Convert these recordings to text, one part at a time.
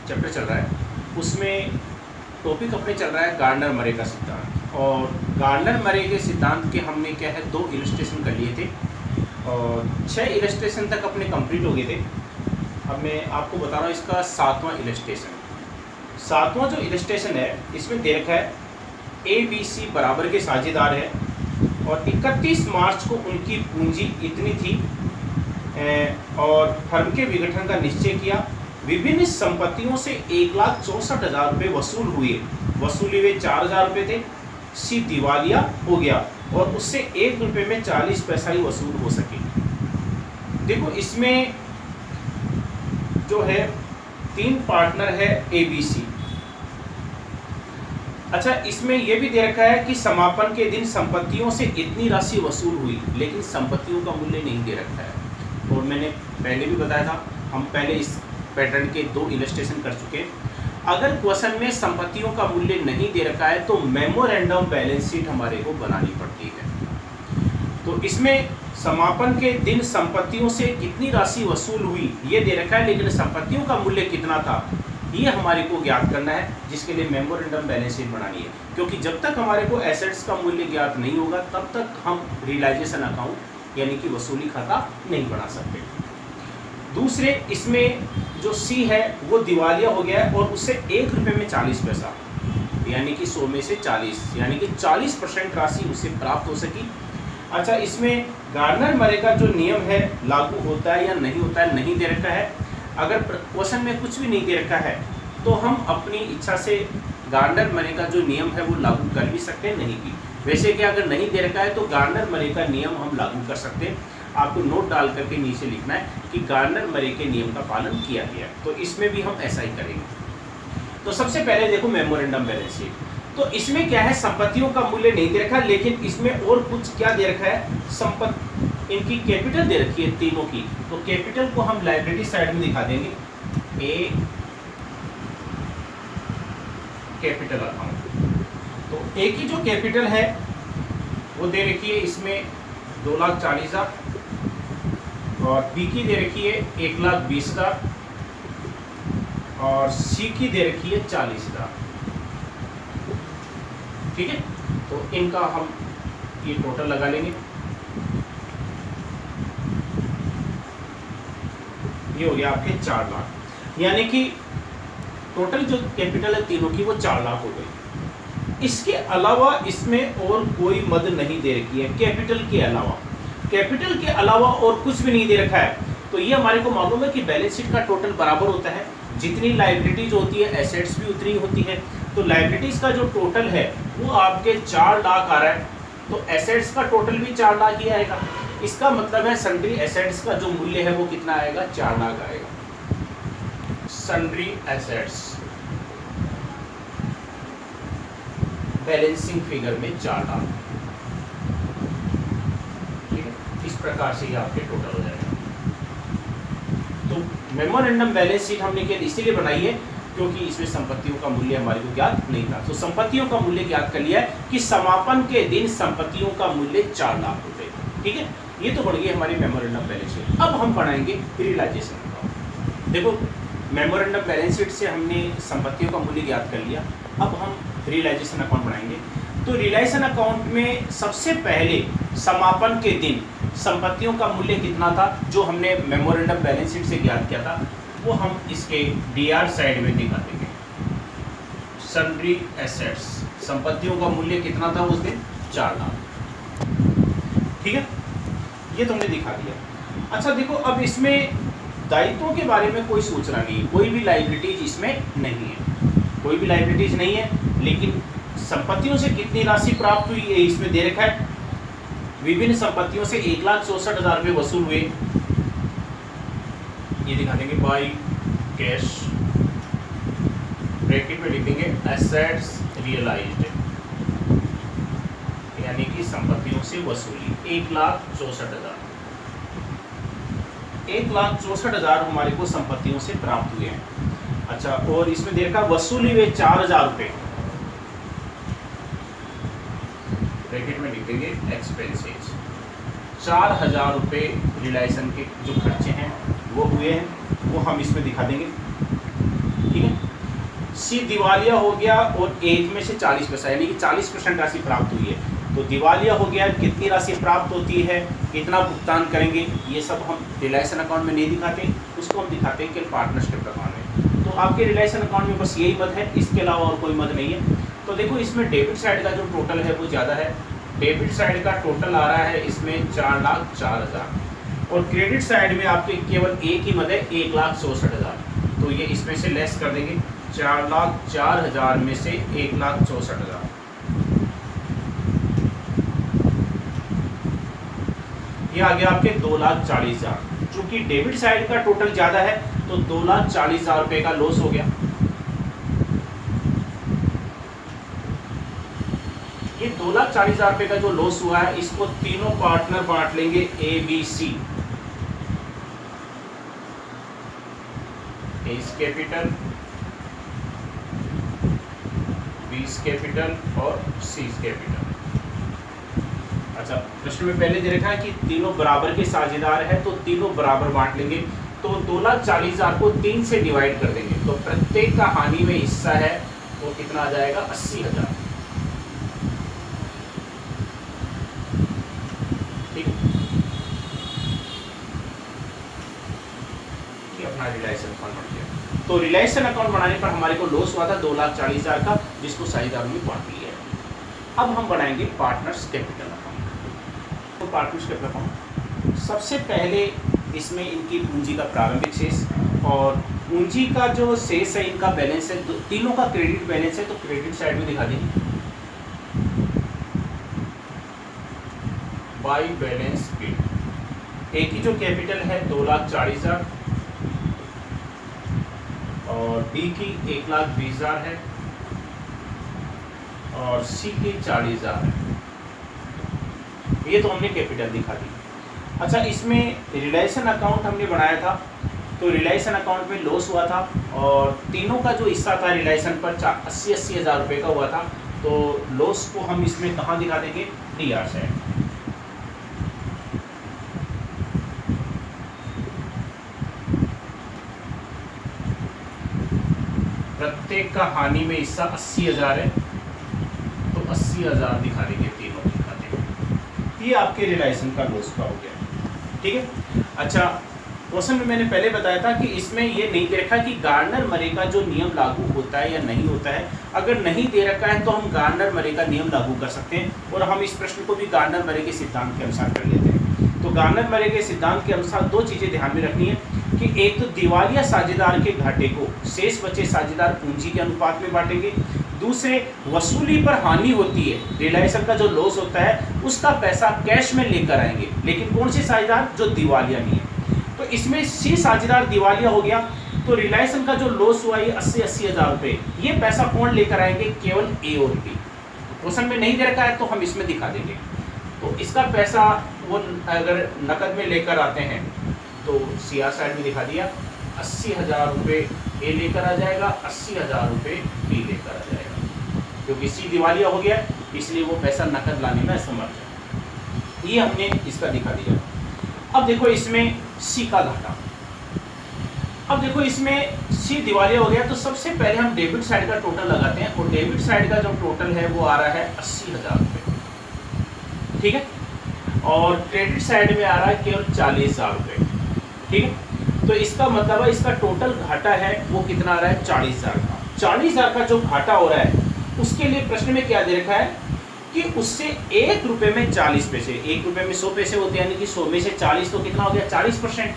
Chapter चल रहा है, उसमें टॉपिक अपने चल रहा है गार्डनर मरे का सिद्धांत। और गार्डनर मरे के सिद्धांत के हमने क्या है 2 इलस्ट्रेशन कर लिए थे और 6 इलस्ट्रेशन तक अपने कंप्लीट हो गए थे। अब मैं आपको बता रहा हूँ इसका 7वां इलस्ट्रेशन। 7वां जो इलस्ट्रेशन है इसमें दे रखा है ABC बराबर के साझेदार है और 31 मार्च को उनकी पूंजी इतनी थी और फर्म के विघटन का निश्चय किया। विभिन्न संपत्तियों से 1,64,000 रुपये वसूली हुए 4,000 रुपये थे। सी दिवालिया हो गया और उससे 1 रुपये में 40 पैसा ही वसूल हो सके। देखो इसमें जो है 3 पार्टनर है ABC। अच्छा, इसमें यह भी दे रखा है कि समापन के दिन संपत्तियों से इतनी राशि वसूल हुई, लेकिन संपत्तियों का मूल्य नहीं दे रखा है। और मैंने पहले भी बताया था, हम पहले इस पैटर्न के 2 इलस्ट्रेशन कर चुके हैं। अगर क्वेश्चन में संपत्तियों का मूल्य नहीं दे रखा है तो मेमोरेंडम बैलेंस शीट हमारे को बनानी पड़ती है। तो इसमें समापन के दिन संपत्तियों से कितनी राशि वसूल हुई ये दे रखा है, लेकिन संपत्तियों का मूल्य कितना था ये हमारे को ज्ञात करना है, जिसके लिए मेमोरेंडम बैलेंस शीट बनानी है। क्योंकि जब तक हमारे को एसेट्स का मूल्य ज्ञात नहीं होगा तब तक हम रियलाइजेशन अकाउंट यानी कि वसूली खाता नहीं बना सकते। दूसरे इसमें जो सी है वो दिवालिया हो गया है और उससे 1 रुपये में 40 पैसा यानी कि 100 में से 40 यानी कि 40% राशि उसे प्राप्त हो सकी। अच्छा, इसमें गार्डनर मरे का जो नियम है लागू होता है या नहीं होता है नहीं दे रखा है। अगर क्वेश्चन में कुछ भी नहीं दे रखा है तो हम अपनी इच्छा से गार्डनर मरे का जो नियम है वो लागू कर भी सकते हैं, नहीं भी। वैसे कि अगर नहीं दे रखा है तो गार्डनर मरे का नियम हम लागू कर सकते हैं। आपको नोट डाल करके नीचे लिखना है कि गार्डनर मरे के नियम का पालन किया गया, तो इसमें भी हम ऐसा ही करेंगे। तो सबसे पहले देखो मेमोरेंडम बैलेंस शीट। तो इसमें क्या है, संपत्तियों का मूल्य नहीं दे रखा, लेकिन इसमें और कुछ क्या दे रखा है, संपत्ति इनकी कैपिटल दे रखी है तीनों की। तो कैपिटल को हम लायबिलिटी साइड में दिखा देंगे, ए कैपिटल अकाउंट। तो ए की जो कैपिटल है वो दे रखी है इसमें 2,40,000 और बी की दे रखी है 1,20,000 और सी की दे रखी है 40,000। ठीक है, तो इनका हम ये टोटल लगा लेंगे। ये हो गया आपके 4 लाख, यानी कि टोटल जो कैपिटल है तीनों की वो 4 लाख हो गई। इसके अलावा इसमें और कोई मद नहीं दे रखी है कैपिटल के अलावा। कैपिटल के अलावा और कुछ भी नहीं दे रखा है। तो ये हमारे को मालूम है कि बैलेंस शीट का टोटल बराबर होता है, जितनी लायबिलिटीज होती है एसेट्स भी उतनी होती है। तो लायबिलिटीज का जो टोटल है वो आपके 4 लाख आ रहा है, तो एसेट्स का टोटल भी 4 लाख ही आएगा। इसका मतलब है सन्ड्री एसेट्स का जो मूल्य है वो कितना आएगा, 4 लाख आएगा। सन्ड्री एसेट्स बैलेंसिंग फिगर में 4 लाख, ठीक है। इस प्रकार से ये आपके टोटल हो जाएगा। तो मेमोरेंडम बैलेंस शीट हमने क्या इसीलिए बनाई है क्योंकि इसमें संपत्तियों का मूल्य हमारे को ज्ञात नहीं था। तो संपत्तियों का मूल्य ज्ञात कर लिया है कि समापन के दिन संपत्तियों का मूल्य 4 लाख रुपए, ठीक है। ये तो बढ़ गई हमारी मेमोरेंडम बैलेंस शीट। अब हम बनाएंगे रियलाइजेशन अकाउंट। देखो मेमोरेंडम बैलेंस शीट से हमने संपत्तियों का मूल्य ज्ञात कर लिया, अब हम रियलाइजेशन अकाउंट बनाएंगे। तो रियलाइजेशन अकाउंट में सबसे पहले समापन के दिन संपत्तियों का मूल्य कितना था जो हमने मेमोरेंडम बैलेंस शीट से ज्ञात किया था, वो हम इसके डीआर साइड में दिखा देंगे। सन्ड्री एसेट्स, संपत्तियों का मूल्य कितना था उस दिन, 4 लाख, ठीक है। ये तुमने दिखा दिया। अच्छा देखो, अब इसमें दायित्वों के बारे में कोई सूचना नहीं है, कोई भी लायबिलिटीज इसमें नहीं है, कोई भी लायबिलिटीज नहीं है। लेकिन संपत्तियों से कितनी राशि प्राप्त हुई है इसमें दे रखा है। विभिन्न संपत्तियों से 1,64,000 रुपये वसूल हुए, ये दिखा देंगे बाई कैश, ब्रैकेट में लिखेंगे एसेट्स रियलाइज्ड, यानी कि संपत्तियों से वसूली 1,64,000। 1,64,000 हमारे को संपत्तियों से प्राप्त हुए हैं। अच्छा, और इसमें देर का वसूली हुए 4,000 रुपये, ब्रैकेट में लिखेंगे एक्सपेंसेस। 4,000 रुपये रियलाइजेशन के जो खर्चे हैं वो हुए हैं, वो हम इसमें दिखा देंगे, ठीक है। सी दिवालिया हो गया और 1 में से 40 पैसा यानी कि 40% राशि प्राप्त हुई है। तो दिवालिया हो गया, कितनी राशि प्राप्त होती है, कितना भुगतान करेंगे, ये सब हम रिलेशन अकाउंट में नहीं दिखाते, उसको हम दिखाते हैं केवल पार्टनरशिप अकाउंट में। तो आपके रिलेशन अकाउंट में बस यही मद है, इसके अलावा और कोई मद नहीं है। तो देखो इसमें डेबिट साइड का जो टोटल है वो ज़्यादा है। डेबिट साइड का टोटल आ रहा है इसमें 4,04,000 और क्रेडिट साइड में आपके केवल एक ही मद है 1,64,000। तो ये इसमें से लेस कर देंगे, 4,04,000 में से 1,64,000, ये आ गया आपके 2,40,000। चूंकि डेबिट साइड का टोटल ज़्यादा है तो 2,40,000 रुपये का लॉस हो गया। ये 2,40,000 रुपये का जो लॉस हुआ है इसको तीनों पार्टनर बांट लेंगे ABC, A's capital, B's capital और C's कैपिटल। अच्छा, प्रश्न में पहले दे रखा है कि तीनों बराबर के साझेदार है तो तीनों बराबर बांट लेंगे। तो 2,40,000 को 3 से डिवाइड कर देंगे तो प्रत्येक का हानि में हिस्सा है वो कितना आ जाएगा, 80,000। ठीक, ये अपना रिलेशन अकाउंट बन गया। तो रिलेशन अकाउंट बनाने पर हमारे को लॉस हुआ था 2,40,000 का, जिसको साझेदारों में बांट लिया है। अब हम बनाएंगे पार्टनर्स कैपिटल अकाउंट। तो पार्टनर्स कैपिटल अकाउंट सबसे पहले इसमें इनकी पूंजी का प्रारंभिक शेष और पूंजी का जो शेष है इनका बैलेंस है, तीनों का क्रेडिट बैलेंस है तो क्रेडिट साइड में दिखा देंगे बाई बैलेंस शीट। ए की जो कैपिटल है 2,40,000 और डी की 1,20,000 है और सी की 40,000 है। ये तो हमने कैपिटल दिखा दी। अच्छा, इसमें रिलेशन अकाउंट हमने बनाया था तो रिलेशन अकाउंट में लॉस हुआ था और तीनों का जो हिस्सा था रिलेशन पर 80,000 रुपये का हुआ था। तो लॉस को हम इसमें कहाँ दिखा देंगे, DR साइड। प्रत्येक का हानि में हिस्सा 80,000 है तो 80,000 दिखा देंगे, तीनों दिखा देंगे। ये आपके रिलेशन का लॉस का हो गया। ठीक है। अच्छा, क्वेश्चन में मैंने पहले बताया था कि इसमें ये नहीं दे रखा कि गार्नर मरे का जो नियम लागू होता है या नहीं होता है। अगर नहीं दे रखा है तो हम गार्नर मरे का नियम लागू कर सकते हैं और हम इस प्रश्न को भी गार्नर मरे के सिद्धांत के अनुसार कर लेते हैं। तो गार्नर मरे के सिद्धांत के अनुसार दो चीज़ें ध्यान में रखनी है कि एक तो दिवालिया साझेदार के घाटे को शेष बचे साझेदार पूंजी के अनुपात में बांटेंगे, दूसरे वसूली पर हानि होती है, रिलायसन का जो लॉस होता है उसका पैसा कैश में लेकर आएंगे, लेकिन कौन से साझेदार, जो दिवालिया नहीं है। तो इसमें सी साझेदार दिवालिया हो गया तो रिलायसन का जो लॉस हुआ ये 80,000 रुपये, ये पैसा कौन लेकर आएंगे, केवल ए और बी। क्वेश्चन में नहीं दे रखा है तो हम इसमें दिखा देंगे। तो इसका पैसा वो अगर नकद में लेकर आते हैं तो CR साइड में दिखा दिया, 80,000 रुपये ए लेकर आ जाएगा, 80,000 रुपये बी लेकर आ जाएगा, क्योंकि सी दिवालिया हो गया इसलिए वो पैसा नकद लाने में असमर्थ है। ये हमने इसका दिखा दिया। अब देखो इसमें सी का घाटा, अब देखो इसमें सी दिवालिया हो गया तो सबसे पहले हम डेबिट साइड का टोटल लगाते हैं और डेबिट साइड का जो टोटल है वो आ रहा है 80,000 रुपये, ठीक है। और क्रेडिट साइड में आ रहा है केवल 40,000 रुपये, ठीक है। तो इसका मतलब है इसका टोटल घाटा है वो कितना आ रहा है, 40,000 का। 40,000 का जो घाटा हो रहा है उसके लिए प्रश्न में क्या दे रखा है कि उससे 1 रुपये में 40 पैसे, 1 रुपये में 100 पैसे होते हैं, यानी कि 100 में से 40 तो कितना हो गया, 40%।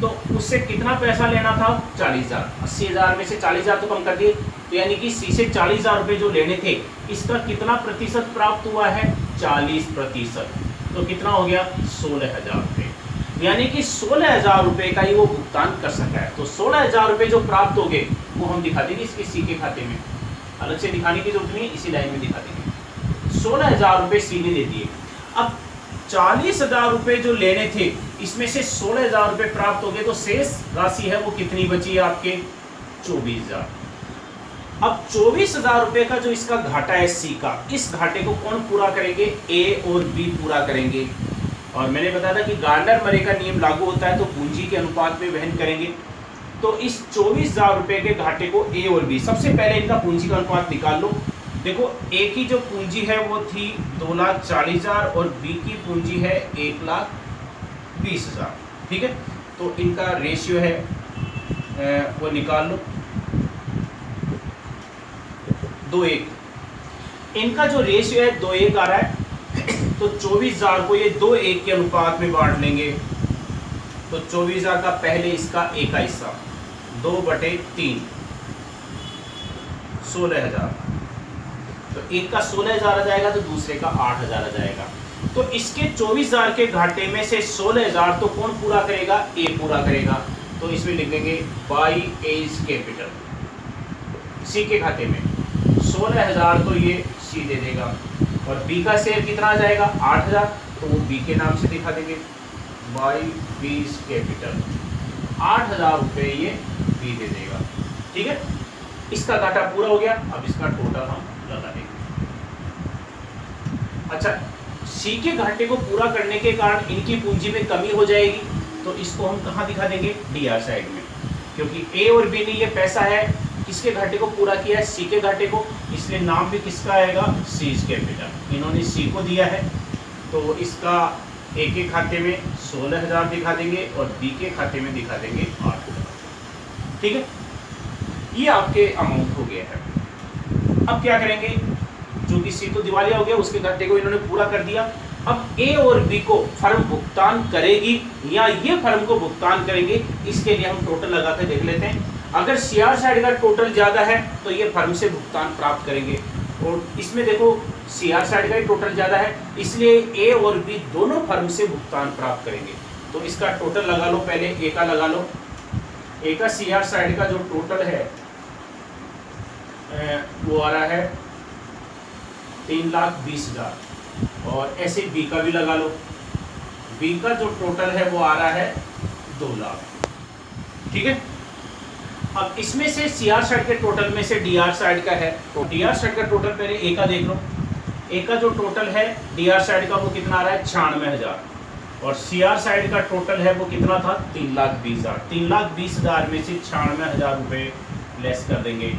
तो उससे कितना पैसा लेना था, 40,000। 80,000 में से 40,000 तो कम कर दिए, तो यानी कि सी से 40,000 रुपये जो लेने थे इसका कितना प्रतिशत प्राप्त हुआ है, 40%। तो कितना हो गया, 16,000 रुपये, यानी कि 16,000 रुपये का ही वो भुगतान कर सका है। तो 16,000 रुपये जो प्राप्त हो गए वो हम दिखा देंगे इसके सी के खाते में, अलग से दिखाने की जरूरत नहीं है, इसी लाइन में दिखा देंगे। 16,000 रुपये सी ने दे दिए। अब 40,000 रुपये जो लेने थे इसमें से 16,000 रुपये प्राप्त हो गए, तो शेष राशि है वो कितनी बची है आपके, 24,000। अब 24,000 रुपये का जो इसका घाटा है सी का, इस घाटे को कौन पूरा करेंगे, ए और बी पूरा करेंगे। और मैंने बताया था कि गार्नर मरे का नियम लागू होता है तो पूंजी के अनुपात में वहन करेंगे। तो इस 24,000 रुपए के घाटे को ए और बी, सबसे पहले इनका पूंजी का अनुपात निकाल लो। देखो ए की जो पूंजी है वो थी 2,40,000 और बी की पूंजी है 1,20,000, ठीक है। तो इनका रेशियो है वो निकाल लो 2:1। इनका जो रेशियो है 2:1 आ रहा है, तो 24,000 को ये 2:1 के अनुपात में बांट लेंगे। तो 24,000 का पहले इसका ए का हिस्सा 2/3 16,000, तो एक का 16,000 आ जाएगा तो दूसरे का 8,000 आ जाएगा। तो इसके 24,000 के घाटे में से 16,000 तो कौन पूरा करेगा? ए पूरा करेगा। तो इसमें लिखेंगे बाई एज कैपिटल। सी के खाते में 16,000 तो ये सी दे देगा, और बी का शेयर कितना आ जाएगा? 8,000, तो वो बी के नाम से दिखा देंगे बाई बीस कैपिटल। 8,000 रुपये ये बी दे देगा, ठीक है। इसका घाटा पूरा हो गया। अब इसका टोटल हम लगा देंगे। अच्छा, सी के घाटे को पूरा करने के कारण इनकी पूंजी में कमी हो जाएगी, तो इसको हम कहाँ दिखा देंगे? डी आर साइड में, क्योंकि ए और बी ने ये पैसा है किसके घाटे को पूरा किया है? सी के घाटे को, इसलिए नाम भी किसका आएगा? Seize capital. इन्होंने सी को दिया है, तो इसका ए के खाते में 16,000 दिखा देंगे और बी के खाते में दिखा देंगे 8,000, ठीक है। ये आपके अमाउंट हो गया है। अब क्या करेंगे? जो कि सी तो दिवालिया हो गया, उसके घाटे को इन्होंने पूरा कर दिया। अब ए और बी को फर्म भुगतान करेगी या ये फर्म को भुगतान करेंगे, इसके लिए हम टोटल लगा के देख लेते हैं। अगर सीआर साइड का टोटल ज़्यादा है तो ये फर्म से भुगतान प्राप्त करेंगे, और इसमें देखो सीआर साइड का ही टोटल ज़्यादा है, इसलिए ए और बी दोनों फर्म से भुगतान प्राप्त करेंगे। तो इसका टोटल लगा लो, पहले ए का लगा लो। ए का सीआर साइड का जो टोटल है वो आ रहा है 3,20,000, और ऐसे बी का भी लगा लो। बी का जो टोटल है वो आ रहा है 2 लाख, ठीक है। अब इसमें से सीआर साइड के टोटल में से डीआर साइड का है, तो डीआर साइड का टोटल पहले ए का देख लो। ए का जो टोटल है डीआर साइड का वो कितना आ रहा है? 96,000, और सीआर साइड का टोटल है वो कितना था? 3,20,000। 3,20,000 में से 96,000 रुपये लेस कर देंगे,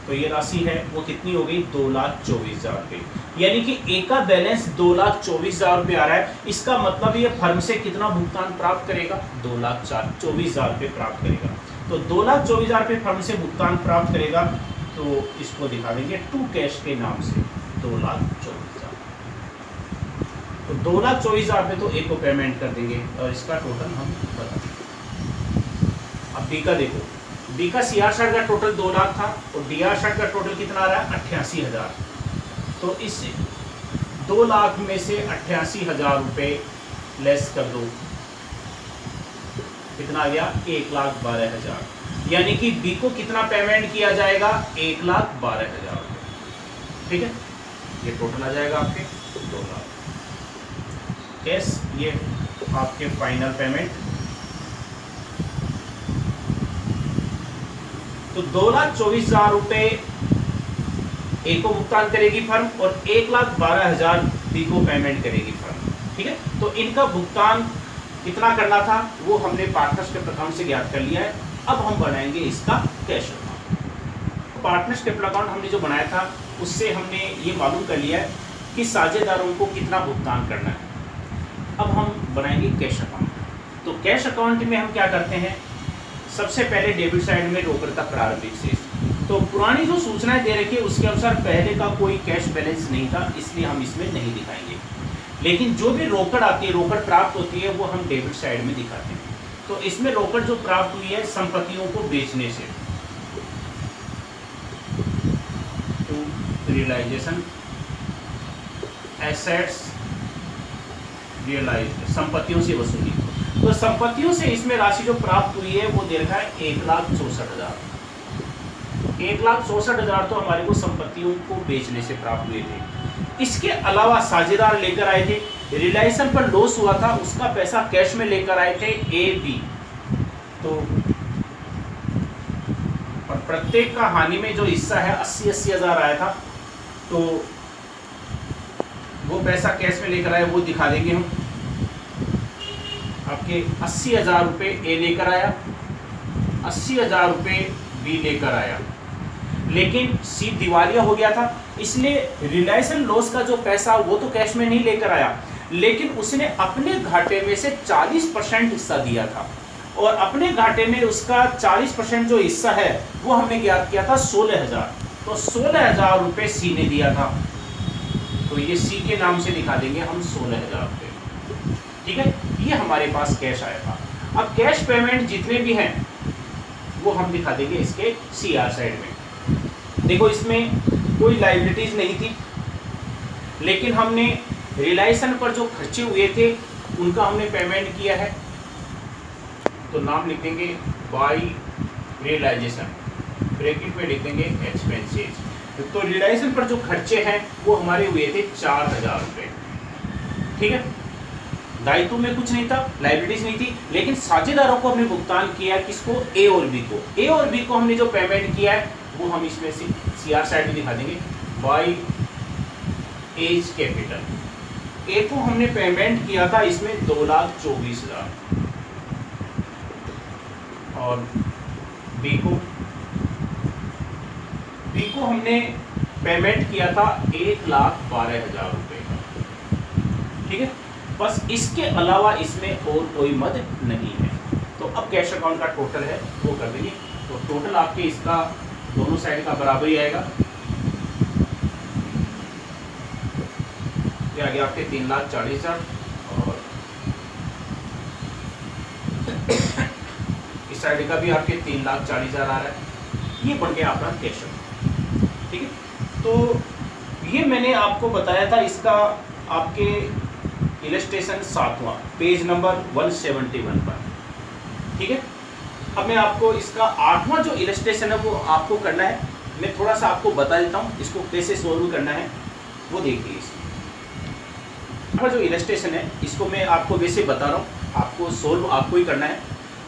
तो ये राशि है वो कितनी हो गई? 2,24,000 रुपये। यानी कि ए का बैलेंस 2,24,000 रुपये आ रहा है। इसका मतलब ये फर्म से कितना भुगतान प्राप्त करेगा? 2,24,000 रुपये प्राप्त करेगा। तो 2,24,000 रुपये फर्म से भुगतान प्राप्त करेगा, तो इसको दिखा देंगे टू कैश के नाम से 2,24,000। तो 2,24,000 रुपये तो ए को पेमेंट कर देंगे, और इसका टोटल हम बता देंगे। अब बी का देखो, बी का सीआर साइड का टोटल 2 लाख था, और डीआर साइड का टोटल कितना आ रहा है? 88,000। तो इस 2 लाख में से 88,000 रुपये लेस कर दो, कितना आ गया? 1,12,000। यानी कि बी को कितना पेमेंट किया जाएगा? 1,12,000 रुपये, ठीक है। ये टोटल आ जाएगा आपके 2 लाख कैश। ये आपके फाइनल पेमेंट। तो 2,24,000 रुपये ए को भुगतान करेगी फर्म, और 1,12,000 बी को पेमेंट करेगी फर्म, ठीक है। तो इनका भुगतान कितना करना था वो हमने पार्टनरशिप अकाउंट से ज्ञात कर लिया है। अब हम बनाएंगे इसका कैश अकाउंट। पार्टनरशिप अकाउंट हमने जो बनाया था उससे हमने ये मालूम कर लिया है कि साझेदारों को कितना भुगतान करना है। अब हम बनाएंगे कैश अकाउंट। तो कैश अकाउंट में हम क्या करते हैं? सबसे पहले डेबिट साइड में रोकड़ का प्रारंभिक शेष। तो पुरानी जो सूचनाएं दे रखी है उसके अनुसार पहले का कोई कैश बैलेंस नहीं था, इसलिए हम इसमें नहीं दिखाएंगे। लेकिन जो भी रोकड़ आती है, रोकड़ प्राप्त होती है, वो हम डेबिट साइड में दिखाते हैं। तो इसमें रोकड़ जो प्राप्त हुई है संपत्तियों को बेचने से, तो रियलाइजेशन एसेट्स रियलाइज, संपत्तियों से वसूली। तो संपत्तियों से इसमें राशि जो प्राप्त हुई है वो दे रखा है 1,64,000। 1,64,000 तो हमारे को संपत्तियों को बेचने से प्राप्त हुए थे। इसके अलावा साझेदार लेकर आए थे, रिलायंस पर लॉस हुआ था, उसका पैसा कैश में लेकर आए थे ए बी। तो और प्रत्येक का हानि में जो हिस्सा है 80,000 आया था, तो वो पैसा कैश में लेकर आए वो दिखा देंगे हम। अब आपके 80,000 रुपये ए लेकर आया, 80,000 रुपये बी लेकर आया, लेकिन सी दिवालिया हो गया था, इसलिए रिलायंस लॉस का जो पैसा वो तो कैश में नहीं लेकर आया, लेकिन उसने अपने घाटे में से 40% हिस्सा दिया था, और अपने घाटे में उसका 40% जो हिस्सा है वो हमने ज्ञात किया था 16,000। तो 16,000 रुपये सी ने दिया था, तो ये सी के नाम से दिखा देंगे हम 16,000 रुपये। ठीक है, ये हमारे पास कैश आया था। अब कैश पेमेंट जितने भी हैं वो हम दिखा देंगे इसके सीआर साइड में। देखो इसमें कोई लायबिलिटीज नहीं थी, लेकिन हमने रिलायंस पर जो खर्चे हुए थे उनका हमने पेमेंट किया है, तो नाम लिख देंगे बाई रियलाइजेशन, ब्रैकेट में लिख देंगे एक्सपेंसेस। तो रिलायंस पर जो खर्चे हैं वो हमारे हुए थे 4,000 रुपये। ठीक है, दायित्व में कुछ नहीं था, लायबिलिटीज नहीं थी, लेकिन साझेदारों को हमने भुगतान किया किसको, ए और बी को। ए और बी को हमने जो पेमेंट किया है वो हम इसमें से सीआर साइड में दिखा देंगे बाई एज कैपिटल। ए को हमने पेमेंट किया था इसमें 2,24,000, और बी को हमने पेमेंट किया था 1,12,000 रुपये का। ठीक है, बस इसके अलावा इसमें और कोई मद नहीं है। तो अब कैश अकाउंट का टोटल है वो कर देंगे, तो टोटल आपके इसका दोनों साइड का बराबर ही आएगा। ये आ गया आपके 3,40,000, और इस साइड का भी आपके 3,40,000 आ रहा है। ये बन गया आपका कैश अकाउंट। ठीक है, तो ये मैंने आपको बताया था, इसका आपके इलस्ट्रेशन 7वां पेज नंबर 171 पर। ठीक है, अब मैं आपको इसका 8वां जो इलस्ट्रेशन है वो आपको करना है, मैं थोड़ा सा आपको बता देता हूँ इसको कैसे सोल्व करना है, वो देखिए। इसमें जो इलस्ट्रेशन है इसको मैं आपको वैसे बता रहा हूँ, आपको सोल्व आपको ही करना है।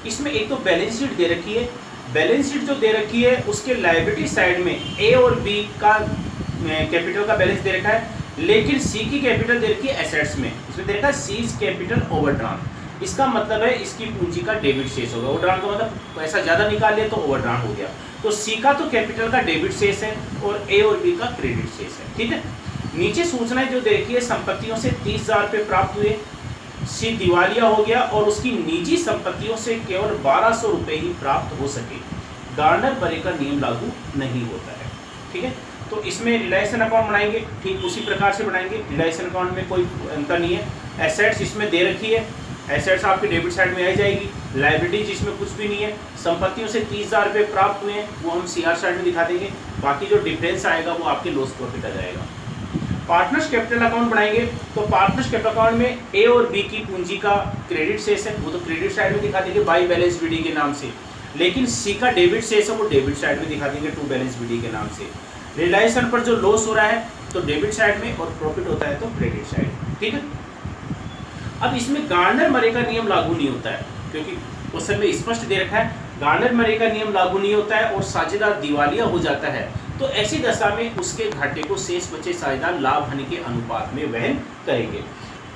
इसमें एक तो बैलेंस शीट दे रखी है, बैलेंस शीट जो दे रखी है उसके लायबिलिटी साइड में ए और बी का कैपिटल का बैलेंस दे रखा है, लेकिन सी की कैपिटल दे रखी है एसेट्स में, इसमें दे रखा है सीज कैपिटल ओवरड्राफ्ट। इसका मतलब है इसकी पूंजी का डेबिट शेष होगा। ओवरड्राफ्ट का मतलब पैसा ज़्यादा निकाल लिया तो ओवरड्राफ्ट हो गया। तो सी का तो कैपिटल का डेबिट शेष है और ए और बी का क्रेडिट शेष है। ठीक है, नीचे सूचनाएं जो दे रखी है, संपत्तियों से 30,000 रुपये प्राप्त हुए, सी दिवालिया हो गया और उसकी निजी संपत्तियों से केवल 1,200 रुपये ही प्राप्त हो सके, गार्नर-बरे का नियम लागू नहीं होता है। ठीक है, तो इसमें रिलायंस अकाउंट बनाएंगे, ठीक उसी प्रकार से बनाएंगे। रिलायंस अकाउंट में कोई अंतर नहीं है। एसेट्स इसमें दे रखी है, एसेट्स आपके डेबिट साइड में आ जाएगी। लायबिलिटीज इसमें कुछ भी नहीं है। संपत्तियों से 30,000 रुपये प्राप्त हुए हैं, वो हम सीआर साइड में दिखा देंगे। बाकी जो डिफरेंस आएगा वो आपके लॉस प्रॉफिट आ जाएगा। पार्टनर्स कैपिटल अकाउंट बनाएंगे, तो पार्टनर्स कैपिटल अकाउंट में ए और बी की पूंजी का क्रेडिट शेष है, वो तो क्रेडिट साइड में दिखा देंगे बाई बैलेंस बीडी के नाम से, लेकिन सी का डेबिट शेष है वो डेबिट साइड में दिखा देंगे टू बैलेंस बीडी के नाम से। रिलायंस पर जो लॉस हो रहा है तो डेबिट साइड में, और प्रॉफिट होता है तो क्रेडिट साइड। ठीक है, अब इसमें गार्नर-मरे का नियम लागू नहीं होता है, क्योंकि क्वेश्चन में स्पष्ट दे रखा है गार्नर-मरे का नियम लागू नहीं होता है और साझेदार दिवालिया हो जाता है, तो ऐसी दशा में उसके घाटे को शेष बचे साझेदार लाभ हानि के अनुपात में वहन करेंगे।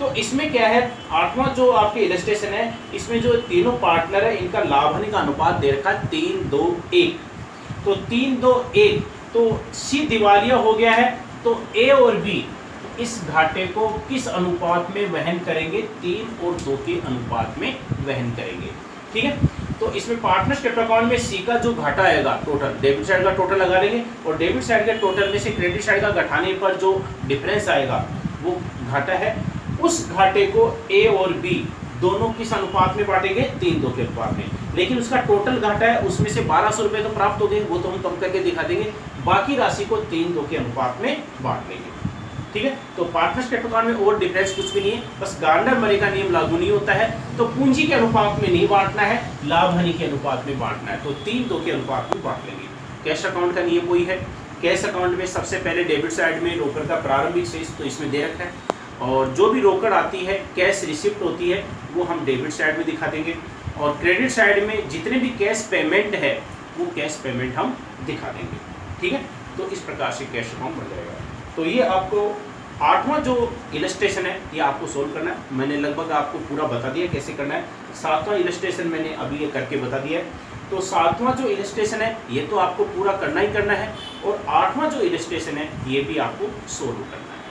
तो इसमें क्या है, 8वां जो आपके इलस्ट्रेशन है, इसमें जो तीनों पार्टनर है इनका लाभ हानि का अनुपात दे रखा है 3-2-1। तो 3-2-1, तो सी दिवालिया हो गया है, तो ए और बी इस घाटे को किस अनुपात में वहन करेंगे, 3 और 2 के अनुपात में वहन करेंगे। ठीक है, तो इसमें पार्टनर्स कैपिटल अकाउंट में सी का जो घाटा आएगा टोटल, डेबिट साइड का टोटल लगा लेंगे, और डेबिट साइड के टोटल में से क्रेडिट साइड का घटाने पर जो डिफरेंस आएगा वो घाटा है। उस घाटे को ए और बी दोनों किस अनुपात में बांटेंगे, 3-2 के अनुपात में। लेकिन उसका टोटल घाटा है, उसमें से 1,200 रुपये तो प्राप्त हो गए, वो तो हम कम करके दिखा देंगे, बाकी राशि को 3-2 के अनुपात में बांट लेंगे। ठीक है, तो पार्टनर्स कैपिटल अकाउंट में और डिफरेंस कुछ भी नहीं है, बस गार्नर-मरे का नियम लागू नहीं होता है, तो पूंजी के अनुपात में नहीं बांटना है, लाभ हानि के अनुपात में बांटना है, तो 3-2 के अनुपात में बांट लेंगे। कैश अकाउंट का नियम वही है। कैश अकाउंट में सबसे पहले डेबिट साइड में रोकड़ का प्रारंभिक शेष तो इसमें दे रखा है, और जो भी रोकड़ आती है, कैश रिसिप्ट होती है, वो हम डेबिट साइड में दिखा देंगे, और क्रेडिट साइड में जितने भी कैश पेमेंट है वो कैश पेमेंट हम दिखा देंगे। ठीक है, तो इस प्रकार से कैश अकाउंट बन जाएगा। तो ये आपको 8वां जो इलस्ट्रेशन है ये आपको सोल्व करना है। मैंने लगभग आपको पूरा बता दिया कैसे करना है। 7वां इलस्ट्रेशन मैंने अभी ये करके बता दिया है। तो 7वां जो इलस्ट्रेशन है ये तो आपको पूरा करना ही करना है, और 8वां जो इलस्ट्रेशन है ये भी आपको सोल्व करना है।